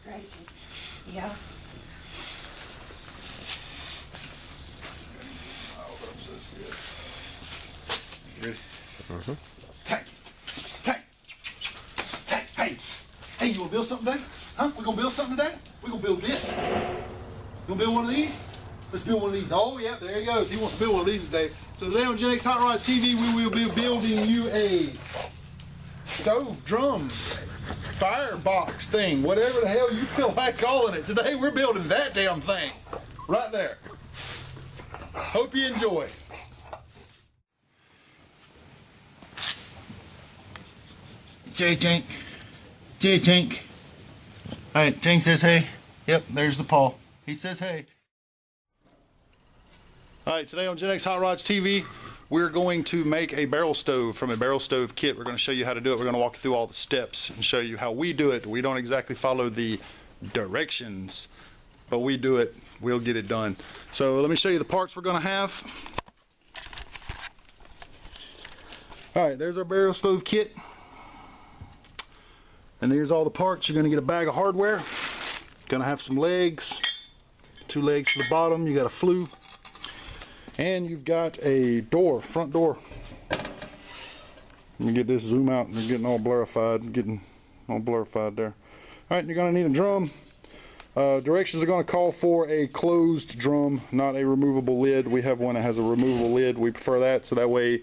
gracious. Yeah. Oh, that's so good. You ready? Mm-hmm. Tank! Tank! Tank! Hey! Hey, you wanna build something today? Huh? We gonna build something today? We gonna build this. You gonna build one of these? Let's build one of these. Oh, yeah, there he goes. He wants to build one of these today. So today on GenXhotrodsTV, we will be building you a stove, drum, firebox thing, whatever the hell you feel like calling it. Today we're building that damn thing. Right there. Hope you enjoy. Tank. Tank. Alright, Tank says hey. Yep, there's the paw. He says hey. Alright, today on GenXhotrodsTV, we're going to make a barrel stove from a barrel stove kit. We're going to show you how to do it. We're going to walk you through all the steps and show you how we do it. We don't exactly follow the directions, but we do it. We'll get it done. So let me show you the parts we're going to have. Alright, there's our barrel stove kit. And here's all the parts. You're going to get a bag of hardware. Going to have some legs, 2 legs for the bottom. You got a flue. And you've got a door, front door. Let me get this zoom out. You're getting all blurified. Getting all blurified there. Alright, you're going to need a drum. Directions are going to call for a closed drum, not a removable lid. We have one that has a removable lid. We prefer that, so that way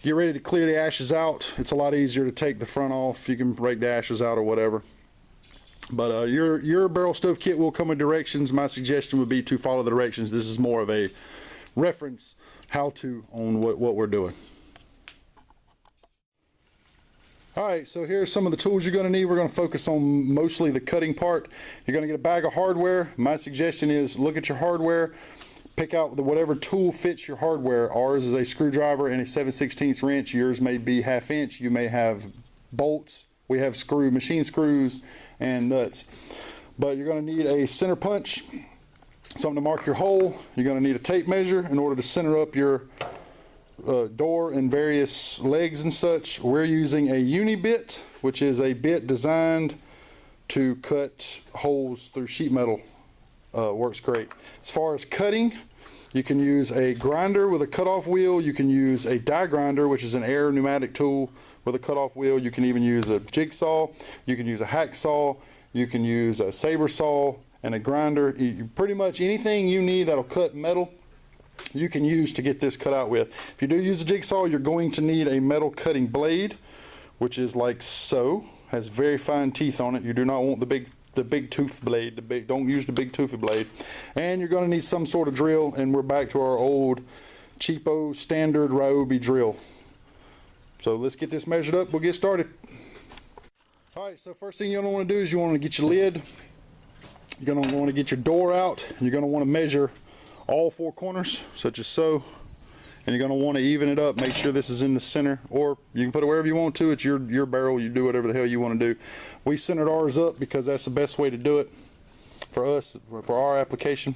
get ready to clear the ashes out. It's a lot easier to take the front off. You can rake the ashes out or whatever. But your barrel stove kit will come with directions. My suggestion would be to follow the directions. This is more of a reference how-to on what we're doing. Alright, so here's some of the tools you're going to need. We're going to focus on mostly the cutting part. You're going to get a bag of hardware. My suggestion is look at your hardware. Pick out whatever tool fits your hardware. Ours is a screwdriver and a 7/16 wrench. Yours may be 1/2 inch. You may have bolts. We have machine screws and nuts. But you're going to need a center punch, something to mark your hole. You're going to need a tape measure in order to center up your door and various legs and such. We're using a uni bit, which is a bit designed to cut holes through sheet metal. Works great. As far as cutting, you can use a grinder with a cutoff wheel. You can use a die grinder, which is an air pneumatic tool with a cutoff wheel. You can even use a jigsaw. You can use a hacksaw. You can use a saber saw and a grinder. Pretty much anything you need that'll cut metal, you can use to get this cut out with. If you do use a jigsaw, you're going to need a metal cutting blade, which is like so. Has very fine teeth on it. You do not want the big tooth blade. Don't use the big toothy blade. And you're going to need some sort of drill, and we're back to our old cheapo standard Ryobi drill. So let's get this measured up. We'll get started. Alright, so first thing you're going to want to do is you want to get your lid. You're going to want to get your door out. And you're going to want to measure all 4 corners, such as so. And you're going to want to even it up. Make sure this is in the center, or you can put it wherever you want to. It's your barrel. You do whatever the hell you want to do. We centered ours up because that's the best way to do it for us, for our application.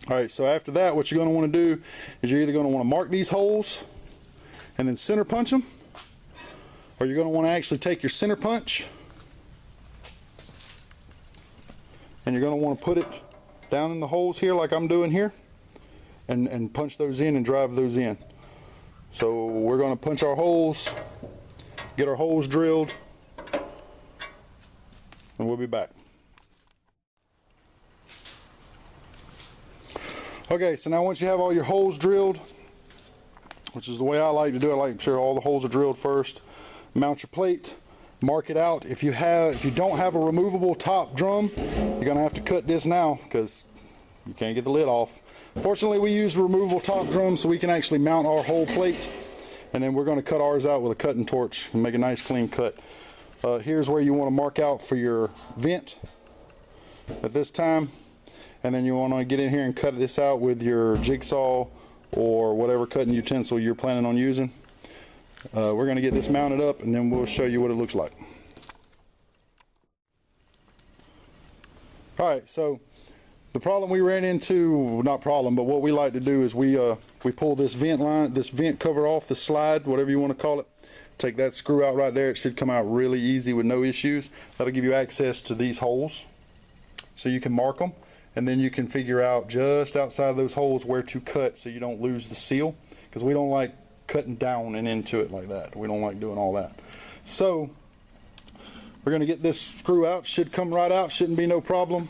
Alright, so after that, what you're going to want to do is you're either going to want to mark these holes and then center punch them, or you're going to want to actually take your center punch and you're going to want to put it down in the holes here like I'm doing here, and punch those in and drive those in. So we're going to punch our holes, get our holes drilled, and we'll be back. Okay, so now once you have all your holes drilled, which is the way I like to do it, I like to make sure all the holes are drilled first. Mount your plate, mark it out. If you don't have a removable top drum, you're gonna have to cut this now because you can't get the lid off. Fortunately, we use removable top drums so we can actually mount our whole plate, and then we're going to cut ours out with a cutting torch and make a nice clean cut. Here's where you want to mark out for your vent at this time, and then you want to get in here and cut this out with your jigsaw or whatever cutting utensil you're planning on using. We're going to get this mounted up, and then we'll show you what it looks like. Alright, so the problem we ran into, not problem, but what we like to do is we pull this vent line, this vent cover off, the slide, whatever you want to call it, Take that screw out right there. It should come out really easy with no issues. That'll give you access to these holes so you can mark them, and then you can figure out just outside of those holes where to cut so you don't lose the seal, because we don't like cutting down and into it like that. We don't like doing all that. So we're going to get this screw out. Should come right out, shouldn't be no problem.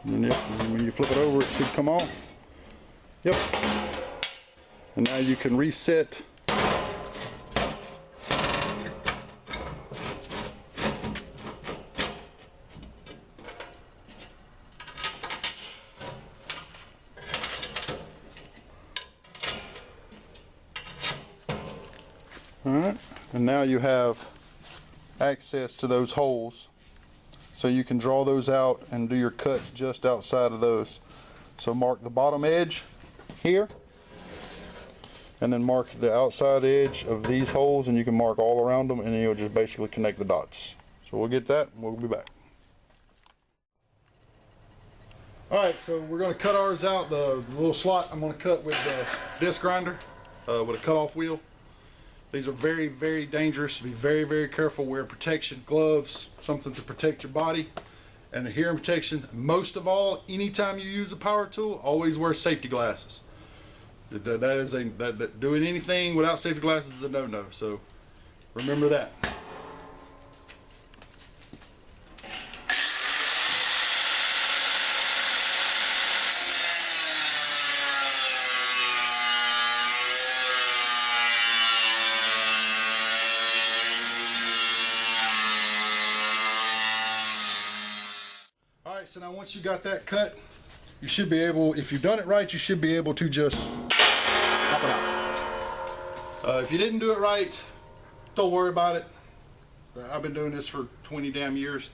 When you flip it over, it should come off. Yep. And now you can reset. Alright, and now you have access to those holes, so you can draw those out and do your cuts just outside of those. So mark the bottom edge here, and then mark the outside edge of these holes, and you can mark all around them, and then you'll just basically connect the dots. So we'll get that and we'll be back. Alright, so we're going to cut ours out. The little slot I'm going to cut with the disc grinder with a cutoff wheel. These are very, very dangerous. Be very, very careful. Wear protection, gloves, something to protect your body, and a hearing protection. Most of all, anytime you use a power tool, always wear safety glasses. Doing anything without safety glasses is a no-no. So remember that. So now once you got that cut, you should be able, if you've done it right, you should be able to just pop it out. If you didn't do it right, don't worry about it. I've been doing this for 20 damn years.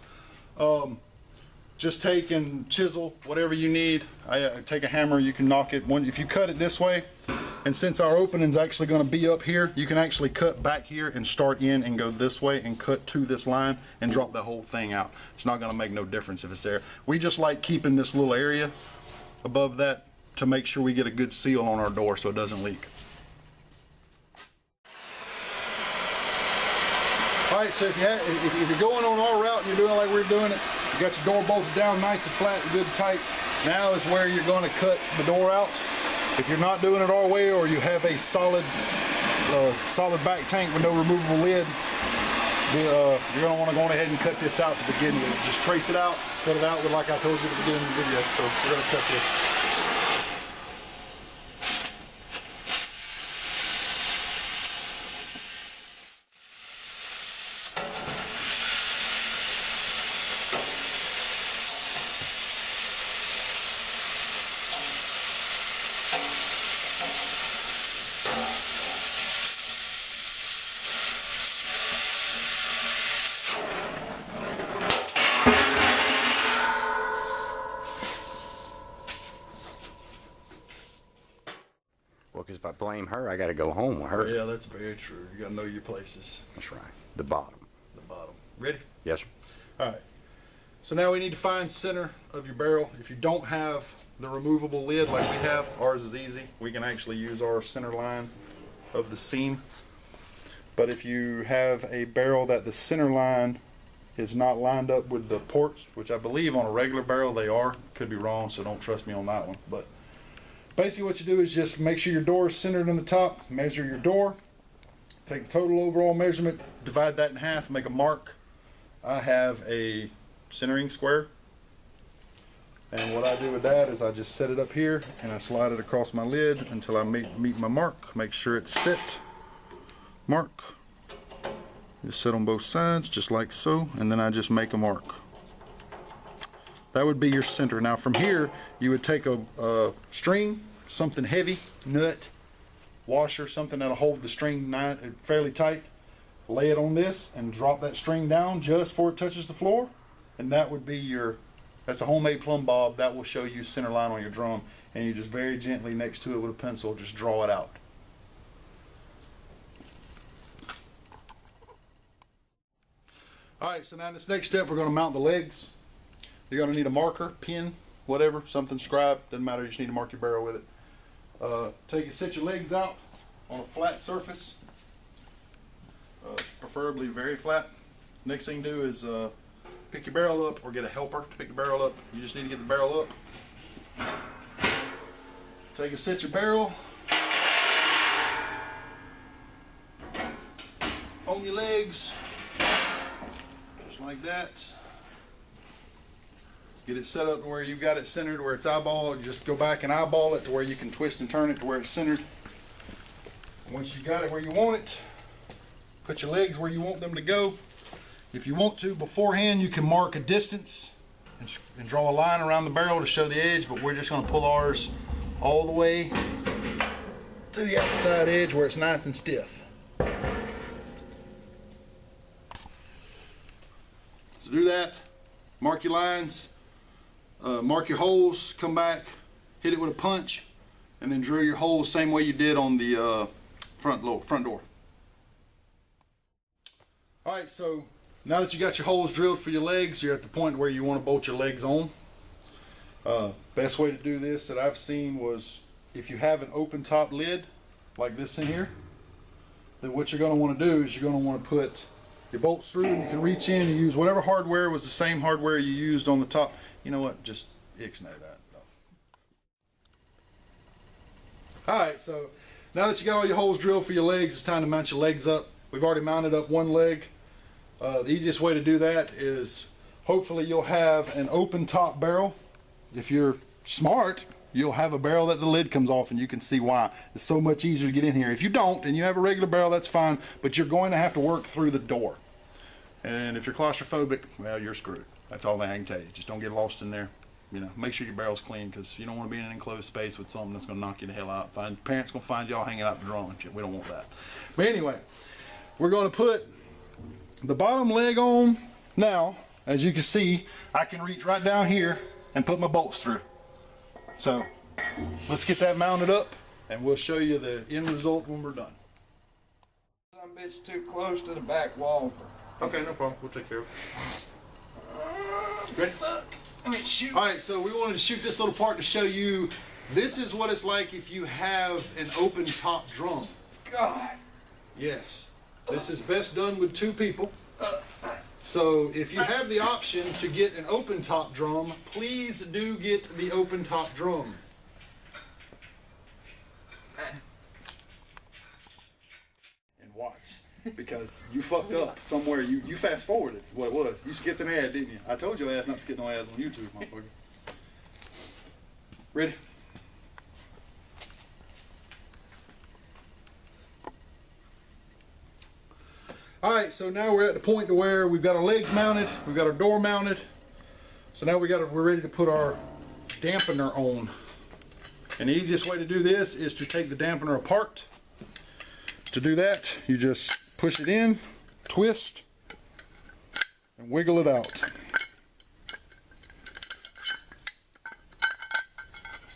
Just take and chisel whatever you need. I take a hammer, you can knock it. If you cut it this way, and since our opening's actually going to be up here, you can actually cut back here and start in and go this way and cut to this line and drop the whole thing out. It's not going to make no difference if it's there. We just like keeping this little area above that to make sure we get a good seal on our door so it doesn't leak. Alright, so if you're going on our route and you're doing like we're doing it, you got your door bolted down nice and flat and good and tight. Now is where you're going to cut the door out. If you're not doing it our way, or you have a solid back tank with no removable lid, you're going to want to go ahead and cut this out to begin with. Just trace it out, cut it out with like I told you at the beginning of the video. So we're going to cut this. Because if I blame her, I got to go home with her. Yeah, that's very true. You got to know your places. That's right. The bottom. The bottom. Ready? Yes, sir. All right. So now we need to find center of your barrel. If you don't have the removable lid like we have, ours is easy. We can actually use our center line of the seam. But if you have a barrel that the center line is not lined up with the ports, which I believe on a regular barrel they are, could be wrong, so don't trust me on that one. But basically what you do is just make sure your door is centered in the top, measure your door, take the total overall measurement, divide that in half, make a mark. I have a centering square, and what I do with that is I just set it up here and I slide it across my lid until I meet my mark. Make sure it's set, mark, just set on both sides just like so, and then I just make a mark. That would be your center. Now from here you would take a string, something heavy, nut, washer, something that'll hold the string fairly tight, lay it on this and drop that string down just before it touches the floor, and that would be your, that's a homemade plumb bob. That will show you center line on your drum, and you just very gently next to it with a pencil just draw it out. Alright, so now this next step we're going to mount the legs. You're going to need a marker, pin, whatever, something scribed, doesn't matter, you just need to mark your barrel with it. Take and set your legs out on a flat surface, preferably very flat. Next thing to do is pick your barrel up or get a helper to pick the barrel up. You just need to get the barrel up. Take and set your barrel on your legs, just like that. Get it set up to where you've got it centered, where it's eyeball. You just go back and eyeball it to where you can twist and turn it to where it's centered. Once you got it where you want it, put your legs where you want them to go. If you want to, beforehand, you can mark a distance and draw a line around the barrel to show the edge, but we're just going to pull ours all the way to the outside edge where it's nice and stiff. So do that, mark your lines, mark your holes, come back, hit it with a punch, and then drill your holes same way you did on the front door. Alright, so now that you got your holes drilled for your legs, you're at the point where you want to bolt your legs on. Best way to do this that I've seen was if you have an open top lid like this in here, then what you're going to want to do is you're going to want to put your bolts through, and you can reach in and use whatever hardware was the same hardware you used on the top. You know what, just ixnay that. Alright, so now that you got all your holes drilled for your legs, it's time to mount your legs up. We've already mounted up one leg. The easiest way to do that is hopefully you'll have an open top barrel. If you're smart, you'll have a barrel that the lid comes off and you can see why. It's so much easier to get in here. If you don't and you have a regular barrel, that's fine, but you're going to have to work through the door. And if you're claustrophobic, well, you're screwed. That's all I can tell you. Just don't get lost in there. You know, make sure your barrel's clean, because you don't want to be in an enclosed space with something that's going to knock you the hell out. Parents going to find y'all hanging out the drum and shit. We don't want that. But anyway, we're going to put the bottom leg on. Now, as you can see, I can reach right down here and put my bolts through. So let's get that mounted up and we'll show you the end result when we're done. Some bitch too close to the back wall. Okay, no problem. We'll take care of it. Ready? I mean, shoot. Alright, so we wanted to shoot this little part to show you this is what it's like if you have an open top drum. God. Yes. This is best done with 2 people. So if you have the option to get an open top drum, please do get the open top drum. And watch, because you fucked up somewhere. You fast forwarded what it was. You skipped an ad, didn't you? I told your ass not to skip no ads on YouTube, motherfucker. Ready? Alright, so now we're at the point to where we've got our legs mounted, we've got our door mounted. So now we're ready to put our dampener on. And the easiest way to do this is to take the dampener apart. To do that, you just push it in, twist, and wiggle it out.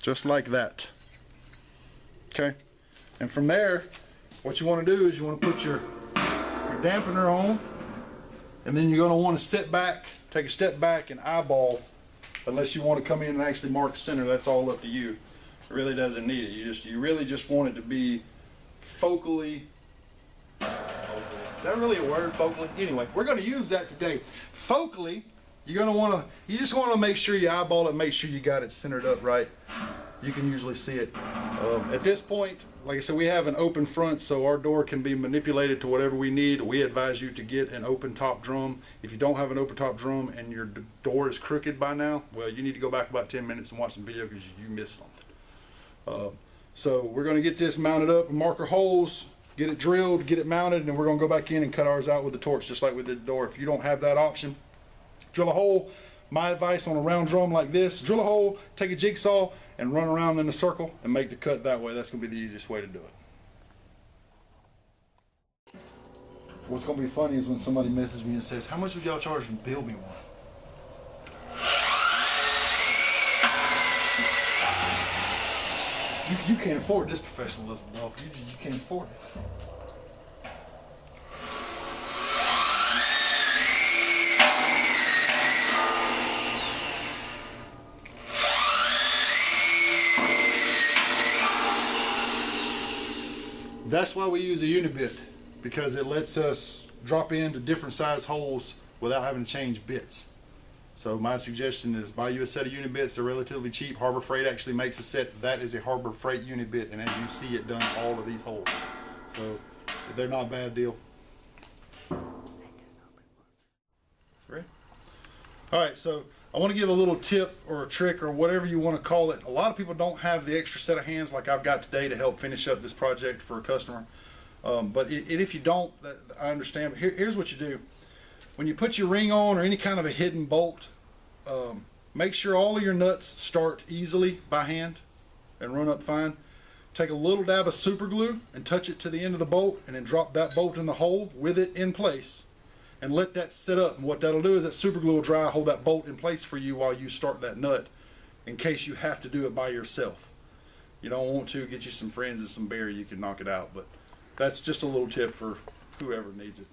Just like that. Okay? And from there, what you want to do is you want to put your dampener on, and then you're going to want to sit back, take a step back and eyeball, unless you want to come in and actually mark center. That's all up to you. It really doesn't need it. You really just want it to be focally. Is that really a word, focally? Anyway, we're going to use that today. Focally, you just want to make sure you eyeball it, make sure you got it centered up right. You can usually see it. At this point, like I said, we have an open front, so our door can be manipulated to whatever we need. We advise you to get an open top drum. If you don't have an open top drum and your door is crooked by now, well, you need to go back about 10 minutes and watch some video, because you missed something. So we're going to get this mounted up and mark our holes, get it drilled, get it mounted, and then we're going to go back in and cut ours out with the torch, just like we did the door. If you don't have that option, drill a hole. My advice on a round drum like this, drill a hole, take a jigsaw, and run around in a circle and make the cut that way. That's going to be the easiest way to do it. What's going to be funny is when somebody messages me and says, how much would y'all charge to build me one? You can't afford this professionalism, though. You can't afford it. That's why we use a unibit, because it lets us drop into different size holes without having to change bits. So my suggestion is buy you a set of unibits. They're relatively cheap. Harbor Freight actually makes a set. That is a Harbor Freight unibit, and as you see, it done all of these holes. So they're not a bad deal. Ready? All right, so I want to give a little tip or a trick or whatever you want to call it. A lot of people don't have the extra set of hands like I've got today to help finish up this project for a customer. But if you don't, I understand. But here's what you do. When you put your ring on or any kind of a hidden bolt, make sure all of your nuts start easily by hand and run up fine. Take a little dab of super glue and touch it to the end of the bolt, and then drop that bolt in the hole with it in place and let that sit up. And what that'll do is that super glue will dry, hold that bolt in place for you while you start that nut, in case you have to do it by yourself. You don't want to, get you some friends and some beer, you can knock it out. But that's just a little tip for whoever needs it.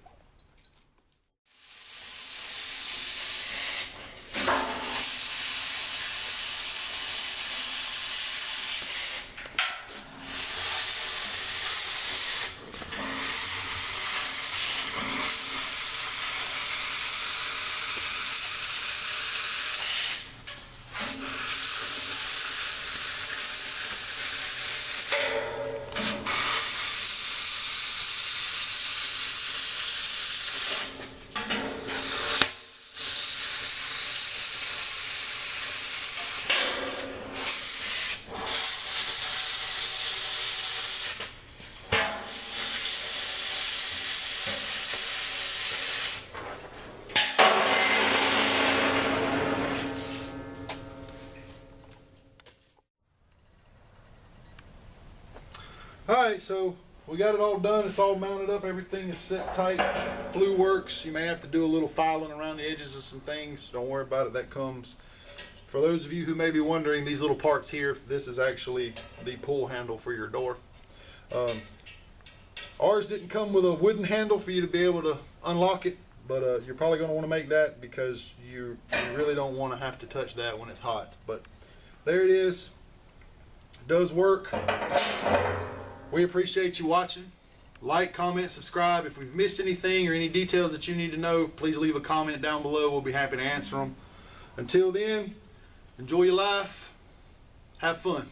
Alright, so we got it all done. It's all mounted up. Everything is set tight. Flue works. You may have to do a little filing around the edges of some things. Don't worry about it. That comes. For those of you who may be wondering, these little parts here, this is actually the pull handle for your door. Ours didn't come with a wooden handle for you to be able to unlock it, but you're probably going to want to make that, because you really don't want to have to touch that when it's hot. But there it is. It does work. We appreciate you watching. Like, comment, subscribe. If we've missed anything or any details that you need to know, please leave a comment down below. We'll be happy to answer them. Until then, enjoy your life. Have fun.